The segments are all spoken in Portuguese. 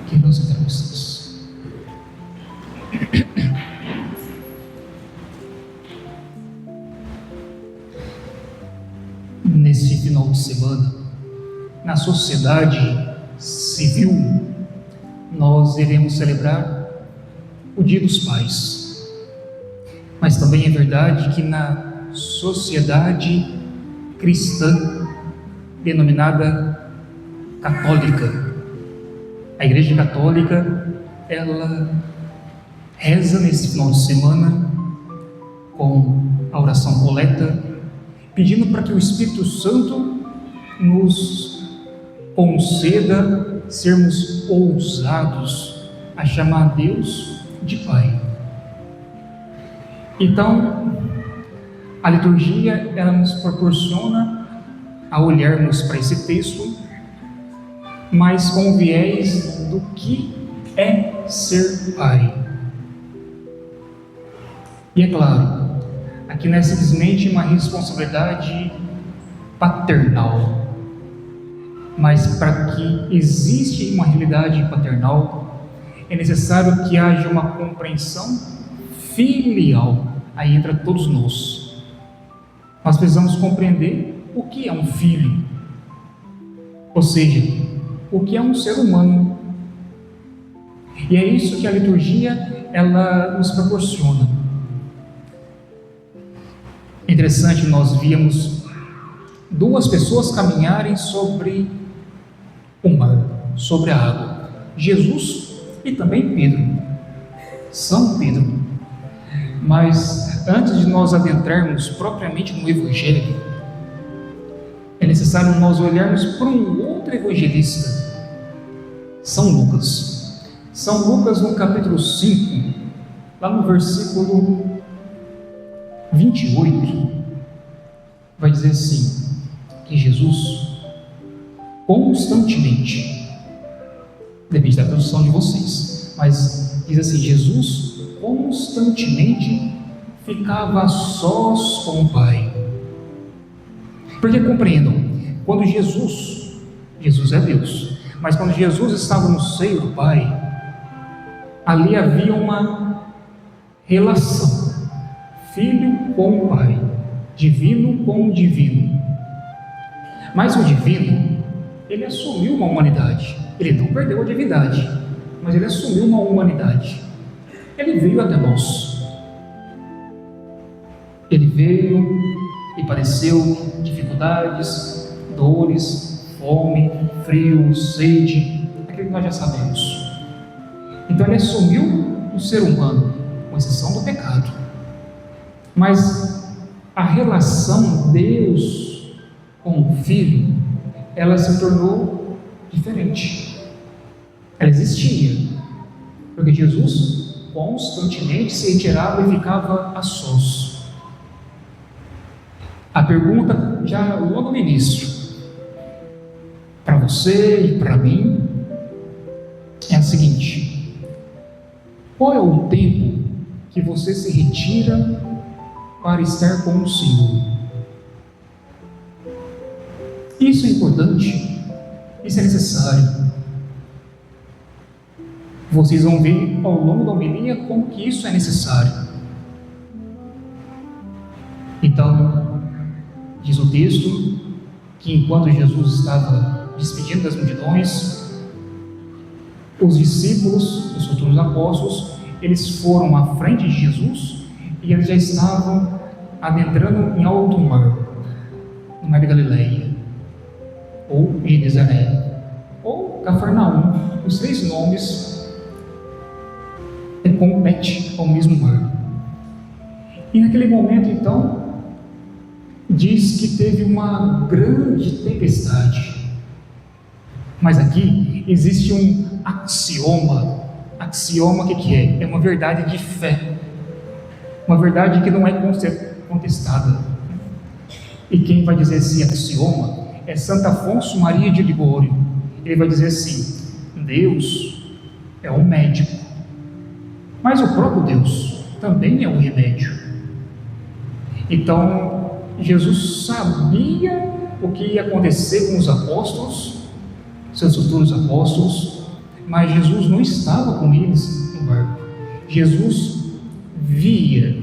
Que nós entramos. Nesse final de semana, na sociedade civil, nós iremos celebrar o Dia dos Pais. Mas também é verdade que na sociedade cristã, denominada católica, a Igreja Católica, ela reza nesse final de semana com a oração coleta, pedindo para que o Espírito Santo nos conceda sermos ousados a chamar Deus de Pai. Então, a liturgia, ela nos proporciona a olharmos para esse texto, mas com o viés do que é ser pai. E é claro, aqui não é simplesmente uma responsabilidade paternal, mas para que exista uma realidade paternal, é necessário que haja uma compreensão filial. Aí entra todos nós. Nós precisamos compreender o que é um filho, ou seja, o que é um ser humano. E é isso que a liturgia, ela nos proporciona. É interessante, nós víamos duas pessoas caminharem sobre o mar, sobre a água, Jesus e também Pedro, São Pedro. Mas antes de nós adentrarmos propriamente no Evangelho, é necessário nós olharmos para um outro evangelista, São Lucas. São Lucas, no capítulo 5, lá no versículo 28, vai dizer assim, que Jesus constantemente, depende da tradução de vocês, mas diz assim, Jesus constantemente ficava a sós com o Pai. Porque compreendam, quando Jesus é Deus, mas quando Jesus estava no seio do Pai, ali havia uma relação, filho com o Pai, divino com o divino. Mas o divino, ele assumiu uma humanidade, ele não perdeu a divindade, mas ele assumiu uma humanidade, ele veio até nós, ele veio e padeceu dificuldades, dores, fome, frio, sede, aquilo que nós já sabemos. Então ele assumiu o ser humano, com exceção do pecado. Mas a relação Deus com o Filho, ela se tornou diferente. Ela existia, porque Jesus constantemente se retirava e ficava a sós. A pergunta, já logo no início, para você e para mim, é a seguinte: qual é o tempo que você se retira para estar com o Senhor? Isso é importante, isso é necessário. Vocês vão ver ao longo da homilia como que isso é necessário. Então, diz o texto que enquanto Jesus estava despedindo das multidões, os discípulos, os futuros apóstolos, eles foram à frente de Jesus e eles já estavam adentrando em alto mar, no mar de Galileia, ou Genezaré, ou Cafarnaum. Os três nomes competem ao mesmo mar. E naquele momento, então, diz que teve uma grande tempestade. Mas aqui existe um axioma. Axioma, o que é? É uma verdade de fé, uma verdade que não é contestada. E quem vai dizer esse axioma é Santo Afonso Maria de Ligório. Ele vai dizer assim: Deus é o médico, mas o próprio Deus também é o remédio. Então, Jesus sabia o que ia acontecer com os apóstolos, seus futuros apóstolos, mas Jesus não estava com eles no barco. Jesus via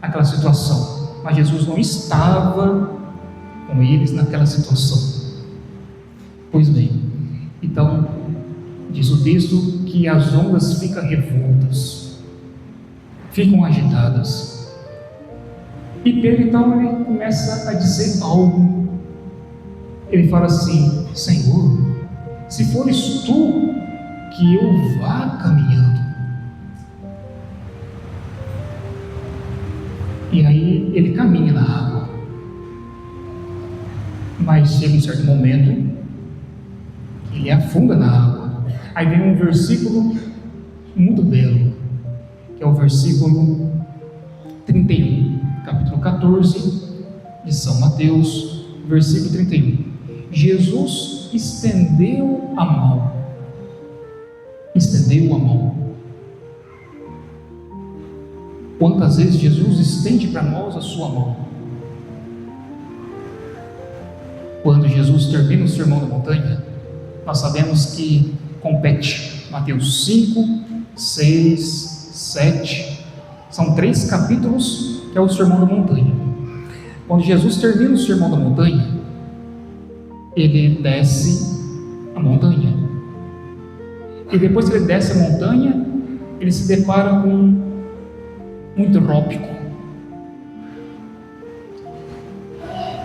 aquela situação, mas Jesus não estava com eles naquela situação. Pois bem, então, diz o texto que as ondas ficam revoltas, ficam agitadas. E Pedro então ele começa a dizer algo. Ele fala assim: Senhor, se fores tu, que eu vá caminhando. E aí ele caminha na água, mas chega um certo momento que ele afunda na água. Aí vem um versículo muito belo, que é o versículo 31, capítulo 14 de São Mateus, versículo 31. Jesus estendeu a mão. Estendeu a mão. Quantas vezes Jesus estende para nós a sua mão? Quando Jesus termina o Sermão da Montanha, nós sabemos que compete Mateus 5, 6, 7, são 3 capítulos que é o Sermão da Montanha. Quando Jesus termina o Sermão da Montanha, ele desce a montanha, e depois que ele desce a montanha, ele se depara com um trópico,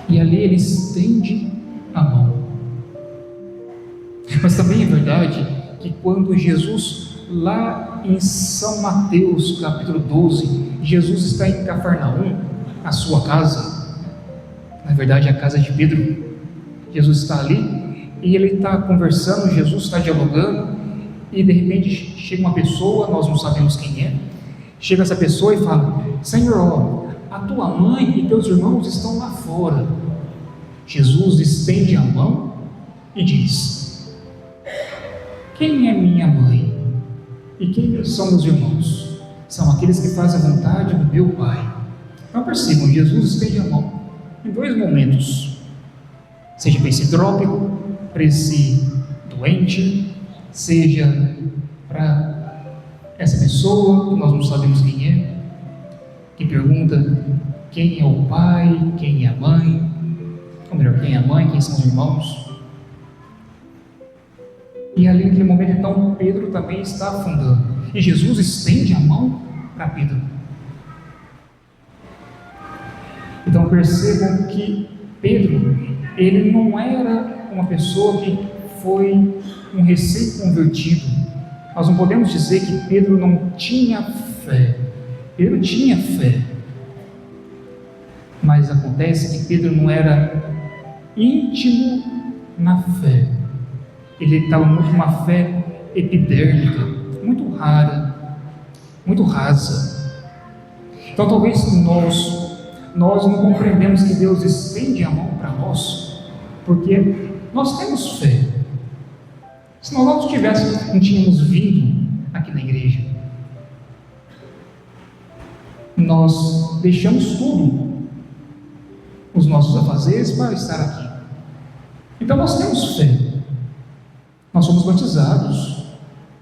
e ali ele estende a mão. Mas também é verdade que quando Jesus, lá em São Mateus capítulo 12, Jesus está em Cafarnaum, a sua casa, na verdade a casa de Pedro. Jesus está ali e ele está conversando, Jesus está dialogando, e de repente chega uma pessoa, nós não sabemos quem é. Chega essa pessoa e fala: Senhor, a tua mãe e teus irmãos estão lá fora. Jesus estende a mão e diz: quem é minha mãe e quem são meus irmãos? São aqueles que fazem a vontade do meu Pai. Então percebam, Jesus estende a mão em 2 momentos, seja para esse trópico, para esse doente, seja para essa pessoa que nós não sabemos quem é, que pergunta quem é o pai, quem é a mãe, ou melhor, quem é a mãe, quem são os irmãos. E ali naquele momento então Pedro também está afundando, e Jesus estende a mão para Pedro. Então percebam que Pedro, ele não era uma pessoa que foi um recém-convertido. Nós não podemos dizer que Pedro não tinha fé. Pedro tinha fé, mas acontece que Pedro não era íntimo na fé. Ele estava muito uma fé epidérmica, muito rara, muito rasa. Então talvez nós não compreendemos que Deus estende a mão para nós, porque nós temos fé. Se nós não tínhamos vindo aqui na igreja, nós deixamos tudo, os nossos afazeres, para estar aqui. Então nós temos fé, nós somos batizados,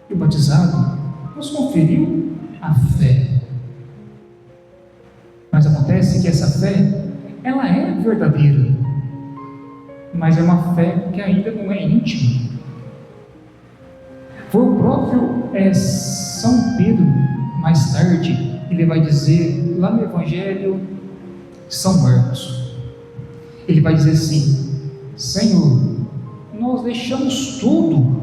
e o batizado nos conferiu a fé. Mas acontece que essa fé, ela é verdadeira, mas é uma fé que ainda não é íntima. Foi o próprio São Pedro, mais tarde, ele vai dizer, lá no Evangelho de São Marcos, ele vai dizer assim: Senhor, nós deixamos tudo,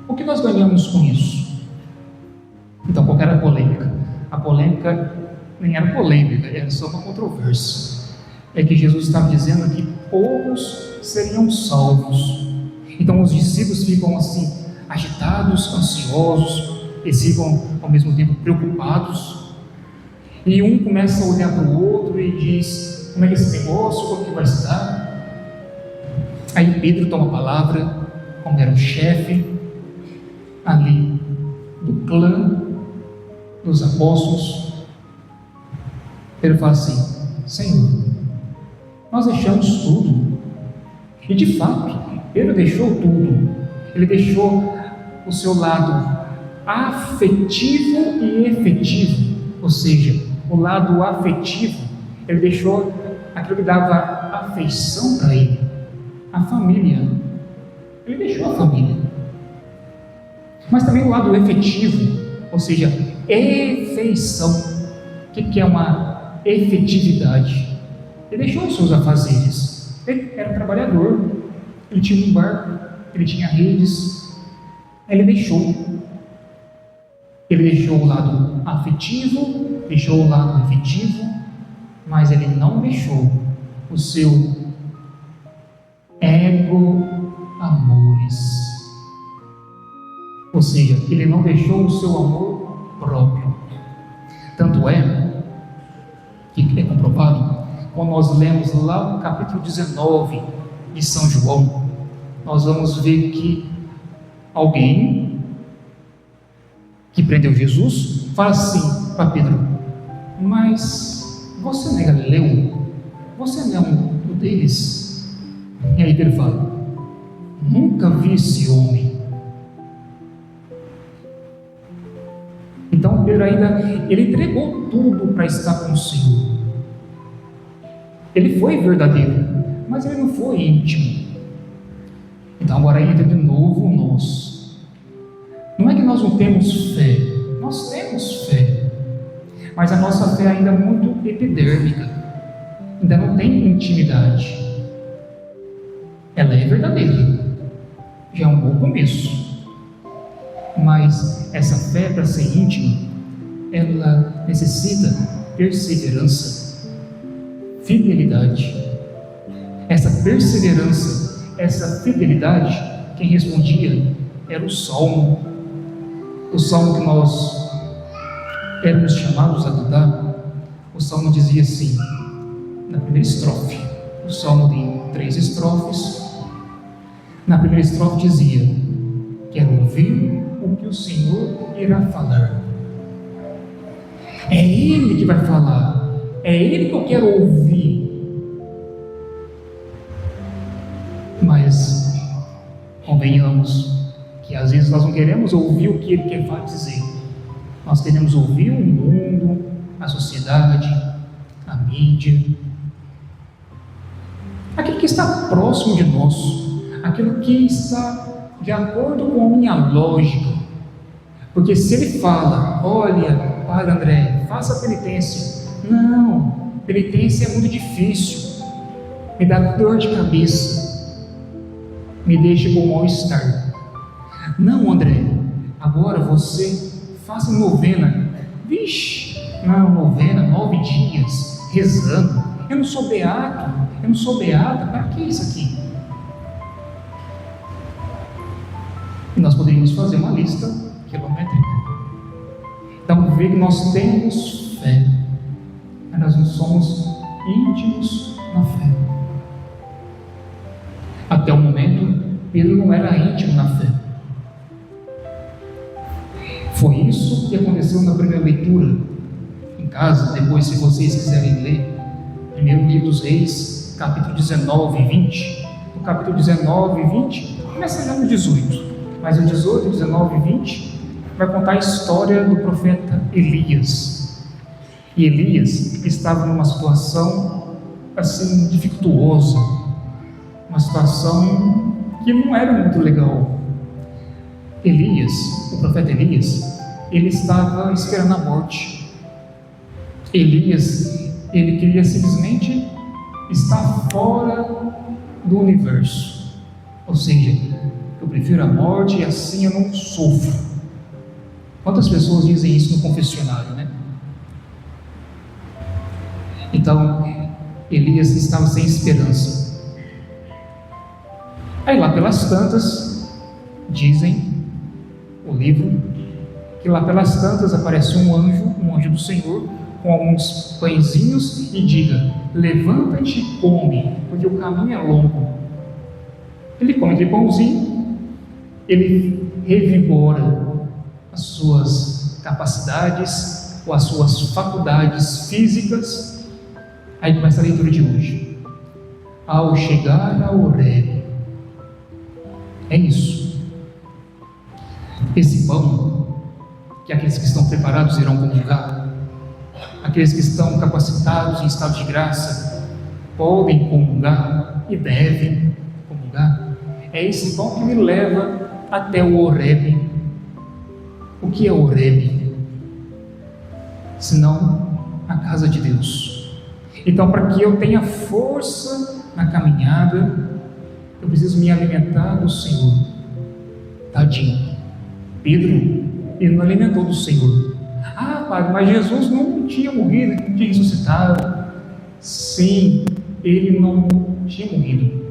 o que nós ganhamos com isso? Então qual era a polêmica? A polêmica nem era polêmica, era só uma controvérsia. É que Jesus estava dizendo que poucos seriam salvos. Então os discípulos ficam assim, agitados, ansiosos, eles ficam ao mesmo tempo preocupados, e um começa a olhar para o outro e diz: como é que é esse negócio, como que vai se dar? Aí Pedro toma a palavra, como era o chefe, ali do clã dos apóstolos, Pedro fala assim: Senhor, nós deixamos tudo. E de fato, Pedro deixou tudo. Ele deixou o seu lado afetivo e efetivo, ou seja, o lado afetivo, ele deixou aquilo que dava afeição para ele, a família. Ele deixou a família. Mas também o lado efetivo, ou seja, efeição. O que é uma efetividade? Ele deixou os seus afazeres. Ele era um trabalhador, ele tinha um barco, ele tinha redes. Ele deixou o lado afetivo, deixou o lado efetivo, mas ele não deixou o seu ego amores. Ou seja, ele não deixou o seu amor próprio. Tanto é que é comprovado quando nós lemos lá no capítulo 19 de São João, nós vamos ver que alguém que prendeu Jesus fala assim para Pedro: mas você não é Galileu? Você não é um deles? E aí Pedro fala: nunca vi esse homem. Então Pedro ele entregou tudo para estar com o Senhor. Ele foi verdadeiro, mas ele não foi íntimo. Então agora entra de novo nós. Não é que nós não temos fé, nós temos fé, mas a nossa fé ainda é muito epidérmica, ainda não tem intimidade. Ela é verdadeira, já é um bom começo, mas essa fé, para ser íntima, ela necessita perseverança, fidelidade. Essa perseverança, essa fidelidade, quem respondia era o Salmo que nós éramos chamados a cantar. O Salmo dizia assim, na primeira estrofe, o Salmo tem 3 estrofes. Na primeira estrofe dizia: quero ouvir o que o Senhor irá falar. É Ele que vai falar, é Ele que eu quero ouvir. Mas convenhamos que às vezes nós não queremos ouvir o que Ele quer dizer. Nós queremos ouvir o mundo, a sociedade, a mídia, aquilo que está próximo de nós, aquilo que está de acordo com a minha lógica. Porque se ele fala: olha, Padre André, faça penitência. Não, penitência é muito difícil, me dá dor de cabeça, me deixa com mal-estar. Não, André, agora você faça novena. Vixe, não, novena, 9 dias, rezando. Eu não sou beata, para que isso aqui? E nós poderíamos fazer uma lista quilométrica. Então, vê que nós temos fé, mas nós não somos íntimos na fé. Até o momento, Pedro não era íntimo na fé. Foi isso que aconteceu na primeira leitura. Em casa, depois, se vocês quiserem ler, primeiro livro dos Reis, capítulo 19 e 20. No capítulo 19 e 20, começa no 18. Mas o 18, 19 e 20 vai contar a história do profeta Elias. E Elias estava numa situação assim dificultuosa, uma situação que não era muito legal. Elias, o profeta Elias, ele estava esperando a morte. Elias, ele queria simplesmente estar fora do universo, ou seja, eu prefiro a morte e assim eu não sofro. Quantas pessoas dizem isso no confessionário, né? Então, Elias estava sem esperança. Aí lá pelas tantas, dizem o livro, que lá pelas tantas aparece um anjo do Senhor, com alguns pãezinhos e diga: levanta-te e come, porque o caminho é longo. Ele come aquele pãozinho, ele revigora as suas capacidades ou as suas faculdades físicas. Aí começa a leitura de hoje. Ao chegar a Horebe, é isso. Esse pão que aqueles que estão preparados irão comungar, aqueles que estão capacitados em estado de graça podem comungar e devem comungar. É esse pão que me leva até o Horebe. O que é Horebe? Senão a casa de Deus. Então, para que eu tenha força na caminhada, eu preciso me alimentar do Senhor. Tadinho, Pedro, ele não alimentou do Senhor. Ah, Padre, mas Jesus não tinha morrido, não tinha ressuscitado. Sim, ele não tinha morrido,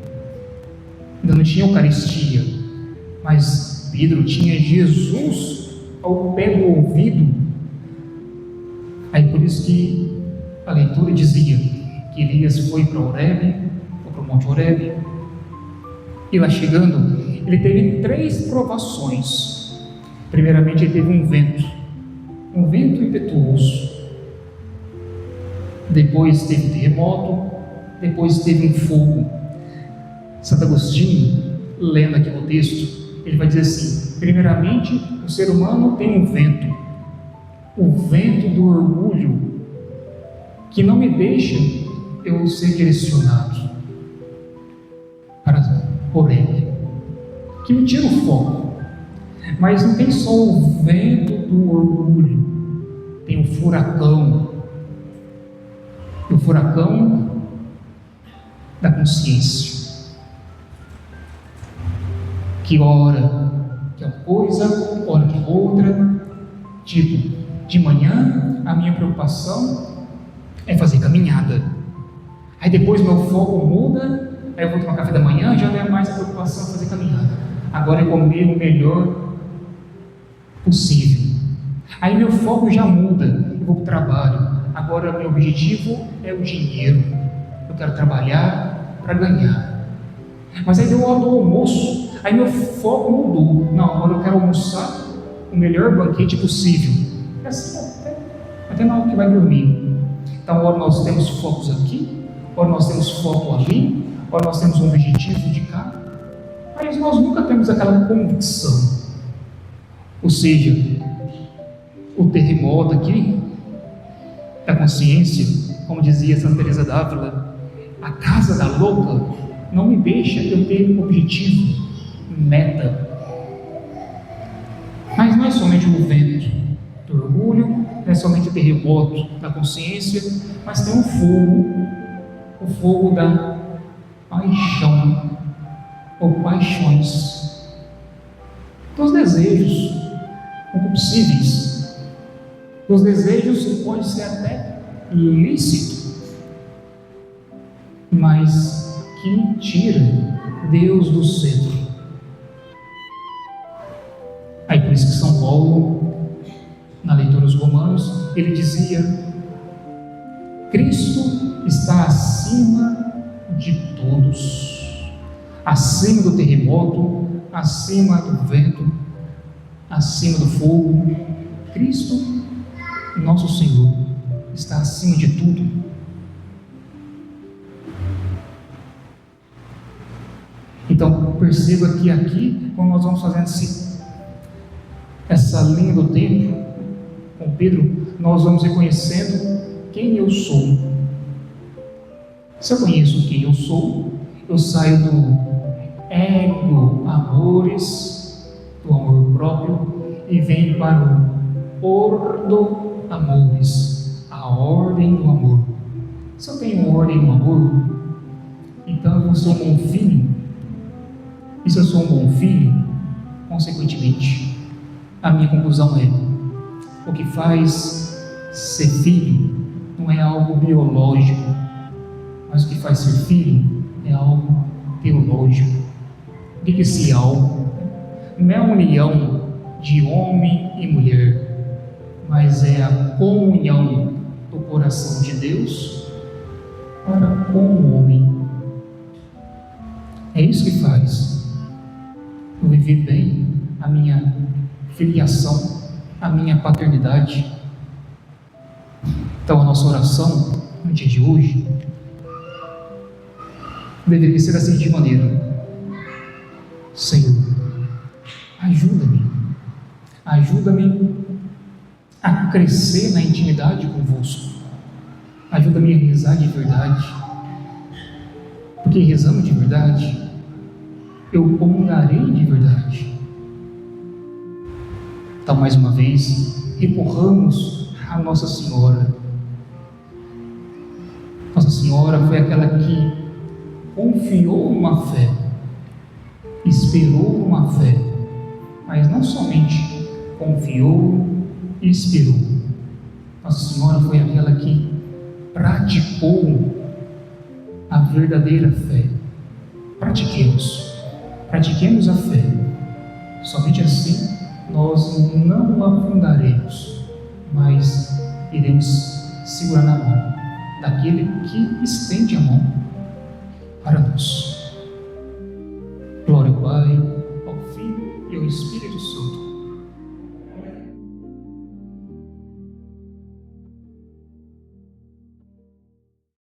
ainda não tinha Eucaristia, mas Pedro tinha Jesus ao pé do ouvido. Aí por isso que a leitura dizia que Elias foi para Horebe, foi para o Monte Horebe, e lá chegando, ele teve 3 provações. Primeiramente, ele teve um vento impetuoso. Depois teve terremoto, depois teve um fogo. Santo Agostinho, lendo aqui no texto, ele vai dizer assim: primeiramente, o ser humano tem um vento, o vento do orgulho, que não me deixa eu ser direcionado para Horebe, que me tira o foco. Mas não tem só o vento do orgulho, tem o furacão da consciência, que ora que é uma coisa, ora que é outra. Tipo, de manhã a minha preocupação é fazer caminhada, aí depois meu foco muda, aí eu vou tomar café da manhã, já não é mais a preocupação fazer caminhada, agora é comer o melhor possível. Aí meu foco já muda, eu vou para o trabalho, agora meu objetivo é o dinheiro, eu quero trabalhar para ganhar. Mas aí deu hora do almoço, aí meu foco mudou, não, agora eu quero almoçar o melhor banquete possível. É assim até na hora que vai dormir. Então, ora nós temos focos aqui, ora nós temos foco ali, ora nós temos um objetivo de cá, mas nós nunca temos aquela convicção. Ou seja, o terremoto aqui da consciência, como dizia Santa Teresa d'Ávila, a casa da louca não me deixa eu ter um objetivo, meta. Mas não é somente o vento do orgulho, não é somente o terremoto da consciência, mas tem o fogo da paixão, ou paixões, dos desejos concupiscíveis, dos desejos que pode ser até lícito, mas que tira Deus do centro. Aí por isso que São Paulo, na leitura dos Romanos, ele dizia: Cristo está acima de todos, acima do terremoto, acima do vento, acima do fogo. Cristo, nosso Senhor, está acima de tudo. Então perceba que aqui, quando nós vamos fazendo essa linha do tempo com Pedro, nós vamos reconhecendo quem eu sou. Se eu conheço quem eu sou, eu saio do ego amores, do amor próprio, e venho para o ordo amores, a ordem do amor. Se eu tenho ordem do amor, então eu vou ser um bom filho. E se eu sou um bom filho, consequentemente, a minha conclusão é: o que faz ser filho não é algo biológico, mas o que faz ser filho é algo teológico. O que é esse algo? Não é a união de homem e mulher, mas é a comunhão do coração de Deus para com o homem. É isso que faz. eu viver bem a minha filiação, a minha paternidade. Então a nossa oração no dia de hoje deveria ser da seguinte maneira: Senhor, ajuda-me a crescer na intimidade convosco, ajuda-me a rezar de verdade, porque rezando de verdade, eu comungarei de verdade. Então, mais uma vez, recorramos a Nossa Senhora. Nossa Senhora foi aquela que confiou numa fé, esperou numa fé, mas não somente confiou e esperou. Nossa Senhora foi aquela que praticou a verdadeira fé. Pratiquemos a fé. Somente assim nós não afundaremos, mas iremos segurar na mão daquele que estende a mão para nós.